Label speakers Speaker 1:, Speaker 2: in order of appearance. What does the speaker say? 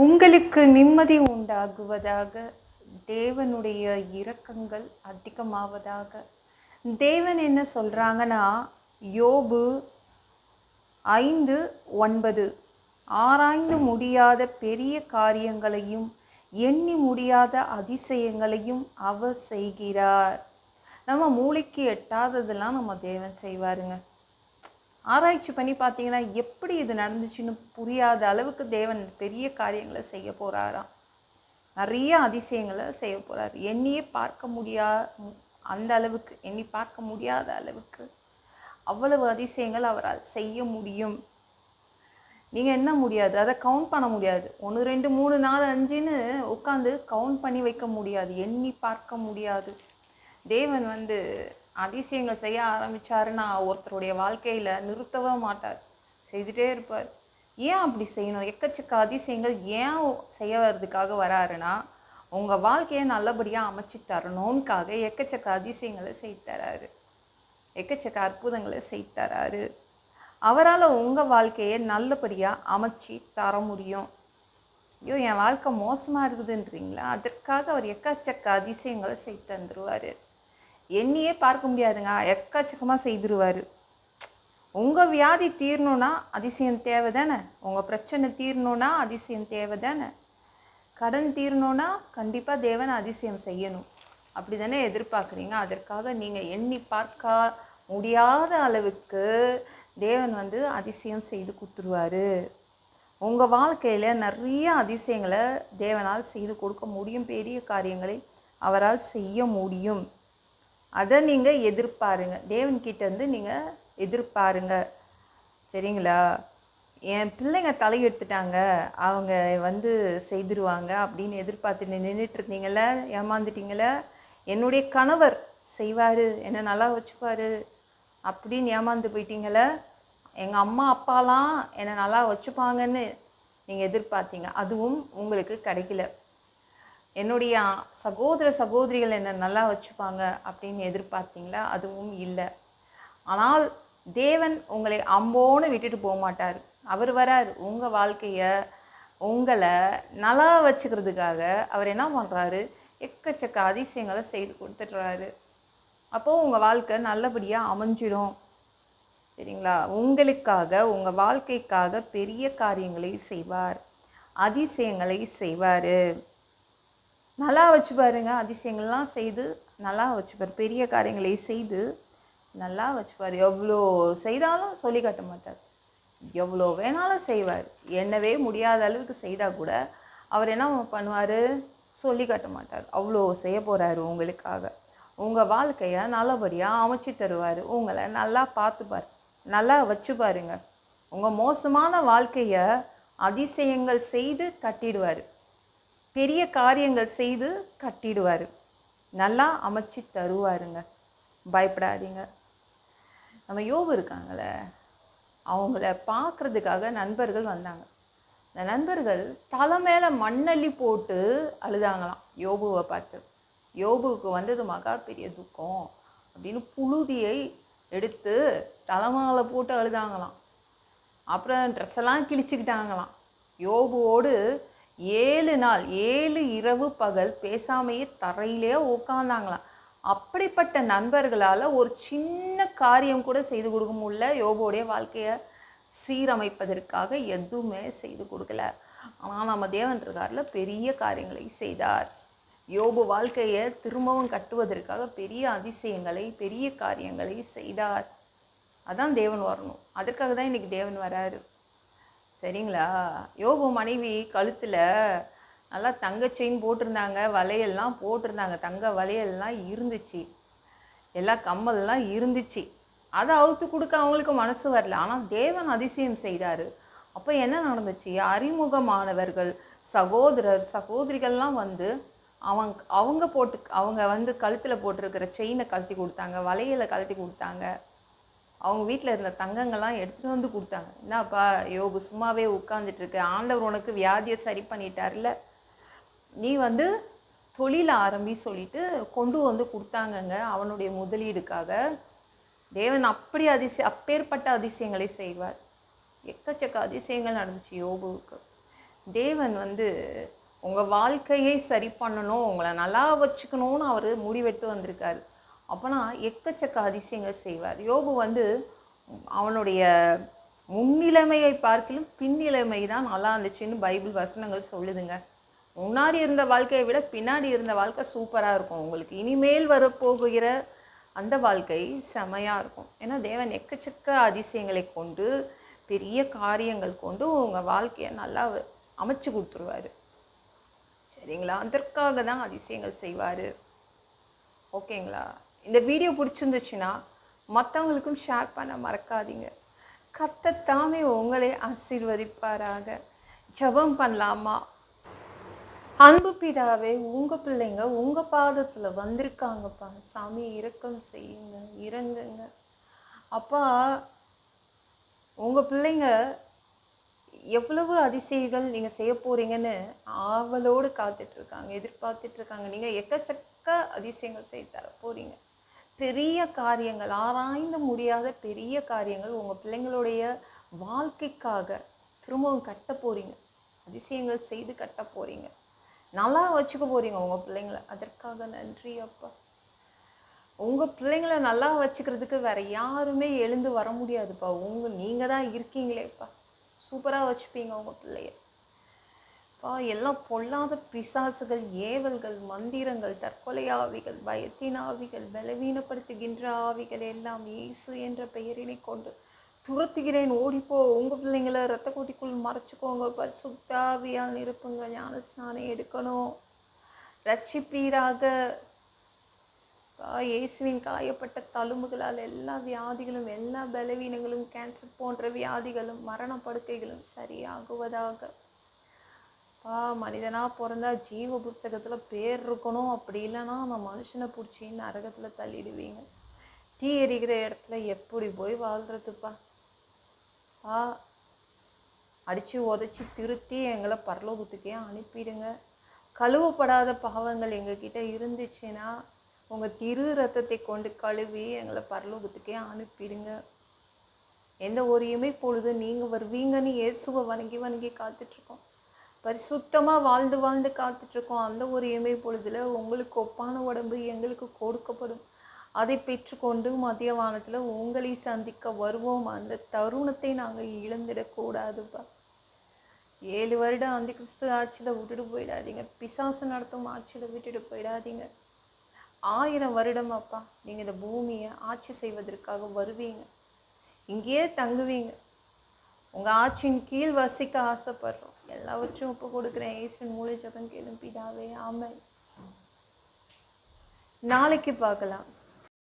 Speaker 1: உங்களுக்கு நிம்மதி உண்டாகுவதாக, தேவனுடைய இரக்கங்கள் அதிகமாவதாக. தேவன் என்ன சொல்கிறாங்கன்னா, யோபு 5:9, ஆராய்ந்து முடியாத பெரிய காரியங்களையும் எண்ணி முடியாத அதிசயங்களையும் அவர் செய்கிறார். நம்ம மூளைக்கு எட்டாததெல்லாம் நம்ம தேவன் செய்வாருங்க. ஆராய்ச்சி பண்ணி பார்த்தீங்கன்னா எப்படி இது நடந்துச்சுன்னு புரியாத அளவுக்கு தேவன் பெரிய காரியங்களை செய்ய போகிறாராம். நிறைய அதிசயங்களை செய்ய போகிறார். எண்ணியே பார்க்க அந்த அளவுக்கு, எண்ணி பார்க்க முடியாத அளவுக்கு அவ்வளவு அதிசயங்கள் அவரால் செய்ய முடியும். நீங்கள் என்ன முடியாது, அதை கவுண்ட் பண்ண முடியாது. 1 2 3 4 5ன்னு உட்காந்து கவுண்ட் பண்ணி வைக்க முடியாது, எண்ணி பார்க்க முடியாது. தேவன் அதிசயங்கள் செய்ய ஆரம்பித்தாருன்னா ஒருத்தருடைய வாழ்க்கையில் நிறுத்தவே மாட்டார், செய்துகிட்டே இருப்பார். ஏன் அப்படி செய்யணும்? எக்கச்சக்க அதிசயங்கள் ஏன் செய்ய வர்றதுக்காக வராருன்னா, உங்கள் வாழ்க்கையை நல்லபடியாக அமைச்சு தரணும்காக எக்கச்சக்க அதிசயங்களை செய்து தராரு, எக்கச்சக்க அற்புதங்களை செய்து தராரு. அவரால் உங்கள் வாழ்க்கையை நல்லபடியாக அமைச்சு தர முடியும். ஐயோ என் வாழ்க்கை மோசமாக இருக்குதுன்றீங்களா, அதற்காக அவர் எக்கச்சக்க அதிசயங்களை செய்து தந்துடுவார். எண்ணியே பார்க்க முடியாதுங்க, எக்கச்சக்கமாக செய்திருவார். உங்கள் வியாதி தீரணுன்னா அதிசயம் தேவை தானே, உங்கள் பிரச்சனை தீரணுன்னா அதிசயம் தேவை தானே, கடன் தீரணுன்னா கண்டிப்பாக தேவன் அதிசயம் செய்யணும். அப்படி தானே எதிர்பார்க்குறீங்க. அதற்காக நீங்கள் எண்ணி பார்க்க முடியாத அளவுக்கு தேவன் அதிசயம் செய்து கொடுத்துருவார். உங்கள் வாழ்க்கையில் நிறைய அதிசயங்களை தேவனால் செய்து கொடுக்க முடியும். பெரிய காரியங்களை அவரால் செய்ய முடியும். அதை நீங்கள் எதிர்பாருங்க, தேவன்கிட்டேருந்து நீங்கள் எதிர்பாருங்க. சரிங்களா? என் பிள்ளைங்க தலையெடுத்துட்டாங்க, அவங்க செய்திருவாங்க அப்படின்னு எதிர்பார்த்து நின்றுட்டு இருந்தீங்கள, ஏமாந்துட்டீங்கள. என்னுடைய கணவர் செய்வார், என்னை நல்லா வச்சுப்பார் அப்படின்னு ஏமாந்து போயிட்டீங்கள. எங்கள் அம்மா அப்பாலாம் என்னை நல்லா வச்சுப்பாங்கன்னு நீங்கள் எதிர்பார்த்தீங்க, அதுவும் உங்களுக்கு கிடைக்கல. என்னுடைய சகோதர சகோதரிகள் என்னை நல்லா வச்சுப்பாங்க அப்படின்னு எதிர்பார்த்தீங்களா, அதுவும் இல்லை. ஆனால் தேவன் உங்களை அம்போன்னு விட்டுட்டு போக மாட்டார். அவர் வரார் உங்கள் வாழ்க்கையை, உங்களை நல்லா வச்சுக்கிறதுக்காக. அவர் என்ன பண்ணுறாரு, எக்கச்சக்க அதிசயங்களை செய்து கொடுத்துட்றாரு. அப்போது உங்கள் வாழ்க்கை நல்லபடியாக அமைஞ்சிடும். சரிங்களா? உங்களுக்காக, உங்கள் வாழ்க்கைக்காக பெரிய காரியங்களை செய்வார், அதிசயங்களை செய்வார். நல்லா வச்சு பாருங்க, அதிசயங்கள்லாம் செய்து நல்லா வச்சுப்பார், பெரிய காரியங்களை செய்து நல்லா வச்சுப்பார். எவ்வளோ செய்தாலும் சொல்லி காட்ட மாட்டார், எவ்வளோ வேணாலும் செய்வார். என்னவே முடியாத அளவுக்கு செய்தால் கூட அவர் என்ன பண்ணுவார், சொல்லி காட்ட மாட்டார். அவ்வளோ செய்ய போகிறாரு உங்களுக்காக. உங்கள் வாழ்க்கையை நல்லபடியாக அமைச்சு தருவார். உங்களை நல்லா பார்த்துப்பார், நல்லா வச்சு பாருங்க. உங்கள் மோசமான வாழ்க்கையை அதிசயங்கள் செய்து கட்டிடுவார், பெரிய காரியங்கள் செய்து கட்டிடுவார், நல்லா அமைச்சு தருவாருங்க. பயப்படாதீங்க. நம்ம யோபு இருக்காங்களே, அவங்கள பார்க்குறதுக்காக நண்பர்கள் வந்தாங்க. இந்த நண்பர்கள் தலை மேலே மண்ணள்ளி போட்டு அழுதாங்களாம் யோபுவை பார்த்து. யோபுவுக்கு வந்தது மகா பெரிய துக்கம் அப்படின்னு புழுதியை எடுத்து தலைமாலை போட்டு அழுதாங்களாம். அப்புறம் ட்ரெஸ்ஸெல்லாம் கிழிச்சிக்கிட்டாங்களாம். யோபுவோடு 7 நாள் 7 இரவு பகல் பேசாமையே தரையிலே உட்காந்தாங்களாம். அப்படிப்பட்ட நண்பர்களால் ஒரு சின்ன காரியம் கூட செய்து கொடுக்க முடியல. யோபுவோடைய வாழ்க்கையை சீரமைப்பதற்காக எதுவுமே செய்து கொடுக்கல. ஆனால் நம்ம தேவன் இருக்கார்ல, பெரிய காரியங்களை செய்தார். யோபு வாழ்க்கையை திரும்பவும் கட்டுவதற்காக பெரிய அதிசயங்களை, பெரிய காரியங்களை செய்தார். அதான் தேவன் வரணும். அதற்காக தான் இன்றைக்கி தேவன் வராரு. சரிங்களா? யோபு மனைவி கழுத்தில் நல்லா தங்க செயின் போட்டிருந்தாங்க, வளையல்லாம் போட்டிருந்தாங்க, தங்க வளையல்லாம் இருந்துச்சு, எல்லா கம்மல்லாம் இருந்துச்சு. அதை அவுத்து கொடுக்க அவங்களுக்கு மனசு வரல. ஆனால் தேவன் அதிசயம் செய்தார். அப்போ என்ன நடந்துச்சு, அறிமுகமானவர்கள் சகோதரர் சகோதரிகள்லாம் அவங்க கழுத்தில் போட்டிருக்கிற செயினை கழட்டி கொடுத்தாங்க, வளையலை கழட்டி கொடுத்தாங்க, அவங்க வீட்டில் இருந்த தங்கங்கள்லாம் எடுத்துகிட்டு கொடுத்தாங்க. என்னப்பா யோபு சும்மாவே உட்காந்துட்ருக்க, ஆண்டவர் உனக்கு வியாதியை சரி பண்ணிட்டார்ல, நீ தொழில் ஆரம்பி சொல்லிட்டு கொண்டு கொடுத்தாங்கங்க அவனுடைய முதலீடுக்காக. தேவன் அப்பேற்பட்ட அதிசயங்களை செய்வார். எக்கச்சக்க அதிசயங்கள் நடந்துச்சு யோபுவுக்கு. தேவன் உங்கள் வாழ்க்கையை சரி பண்ணணும், உங்களை நல்லா வச்சுக்கணும்னு அவர் முடிவெடுத்து வந்திருக்காரு. அப்போனா எக்கச்சக்க அதிசயங்கள் செய்வார். யோபு அவனுடைய முன்னிலைமையை பார்க்கிலும் பின்னிலைமை தான் நல்லா இருந்துச்சுன்னு பைபிள் வசனங்கள் சொல்லுதுங்க. முன்னாடி இருந்த வாழ்க்கையை விட பின்னாடி இருந்த வாழ்க்கை சூப்பராக இருக்கும். உங்களுக்கு இனிமேல் வரப்போகிற அந்த வாழ்க்கை செமையாக இருக்கும். ஏன்னா தேவன் எக்கச்சக்க அதிசயங்களை கொண்டு, பெரிய காரியங்கள் கொண்டு உங்கள் வாழ்க்கையை நல்லா அமைச்சு கொடுத்துருவார். சரிங்களா? அதற்காக தான் அதிசயங்கள் செய்வார். ஓகேங்களா? இந்த வீடியோ பிடிச்சிருந்துச்சுன்னா மற்றவங்களுக்கும் ஷேர் பண்ண மறக்காதீங்க. கர்த்தர் தாமே உங்களை ஆசீர்வதிப்பாராக. ஜெபம் பண்ணலாமா? அன்பு பிதாவே, உங்கள் பிள்ளைங்க உங்கள் பாதத்தில் வந்திருக்காங்கப்பா. சாமி இரக்கம் செய்யுங்க, இறங்குங்க அப்பா. உங்கள் பிள்ளைங்க எவ்வளவு அதிசயங்கள் நீங்கள் செய்ய போகிறீங்கன்னு ஆவலோடு காத்துட்ருக்காங்க, எதிர்பார்த்துட்ருக்காங்க. நீங்கள் எக்கச்சக்க அதிசயங்கள் செய்து தர போகிறீங்க. பெரிய காரியங்கள், ஆராய்ந்து முடியாத பெரிய காரியங்கள் உங்கள் பிள்ளைங்களுடைய வாழ்க்கைக்காக திரும்பவும் கட்ட போகிறீங்க. அதிசயங்கள் செய்து கட்ட போகிறீங்க. நல்லா வச்சுக்க போகிறீங்க உங்கள் பிள்ளைங்களை. அதற்காக நன்றி அப்பா. உங்கள் பிள்ளைங்களை நல்லா வச்சுக்கிறதுக்கு வேறு யாருமே எழுந்து வர முடியாதுப்பா. நீங்கள் தான் இருக்கீங்களேப்பா. சூப்பராக வச்சுப்பீங்க உங்கள் பிள்ளைய. எல்லாம் பொல்லாத பிசாசுகள், ஏவல்கள், மந்திரங்கள், தற்கொலை ஆவிகள், பயத்தின் ஆவிகள், பலவீனப்படுத்துகின்ற ஆவிகள் எல்லாம் இயேசு என்ற பெயரினை கொண்டு துரத்துகிறேன். ஓடிப்போ. உங்கள் பிள்ளைங்களை ரத்த கோட்டிக்குள் மறைச்சிக்கோங்க. பரிசுத்த ஆவியால் நிரப்புங்க. ஞான ஸ்நானம் எடுக்கணும். ரட்சிப்பீராக. இயேசுவின் காயப்பட்ட தழும்புகளால் எல்லா வியாதிகளும், எல்லா பலவீனங்களும், கேன்சர் போன்ற வியாதிகளும், மரண படுக்கைகளும் சரியாகுவதாக. மனிதனாக பிறந்தா ஜீவ புஸ்தகத்தில் பேர் இருக்கணும். அப்படி இல்லைன்னா அந்த மனுஷனை பிடிச்சி நரகத்தில் தள்ளிடுவீங்க. தீ எரிகிற இடத்துல எப்படி போய் வாழ்கிறதுப்பா? அடித்து உதச்சி திருத்தி எங்களை பரலோகத்துக்கே அனுப்பிடுங்க. கழுவப்படாத பாவங்கள் எங்ககிட்ட இருந்துச்சுன்னா உங்கள் திரு ரத்தத்தை கொண்டு கழுவி எங்களை பரலோகத்துக்கே அனுப்பிடுங்க. எந்த ஒரு இமை பொழுது நீங்கள் வருவீங்கன்னு இயேசுவை வணங்கி வணங்கி காத்துட்ருக்கோம். பரிசுத்தமாக வாழ்ந்து வாழ்ந்து காத்துட்ருக்கோம். அந்த ஒரு இமை பொழுதில் உங்களுக்கு ஒப்பான உடம்பு எங்களுக்கு கொடுக்கப்படும். அதை பெற்றுக்கொண்டு மதிய வானத்தில் உங்களை சந்திக்க வருவோம். அந்த தருணத்தை நாங்கள் இழந்துடக்கூடாதுப்பா. 7 வருடம் அந்த கிறிஸ்து ஆட்சியில் விட்டுட்டு போயிடாதீங்க. பிசாசு நடத்தும் ஆட்சியில் விட்டுட்டு போயிடாதீங்க. 1000 வருடம் அப்பா நீங்கள் இந்த பூமியை ஆட்சி செய்வதற்காக வருவீங்க. இங்கேயே தங்குவீங்க. உங்கள் ஆட்சியின் கீழ் வசிக்க ஆசைப்படுறோம். எல்லாவற்றையும் ஒப்பு கொடுக்குறேன். இயேசுவின் மூலம் ஜெபம் கேளும் பிதாவே, ஆமென். நாளைக்கு பார்க்கலாம்.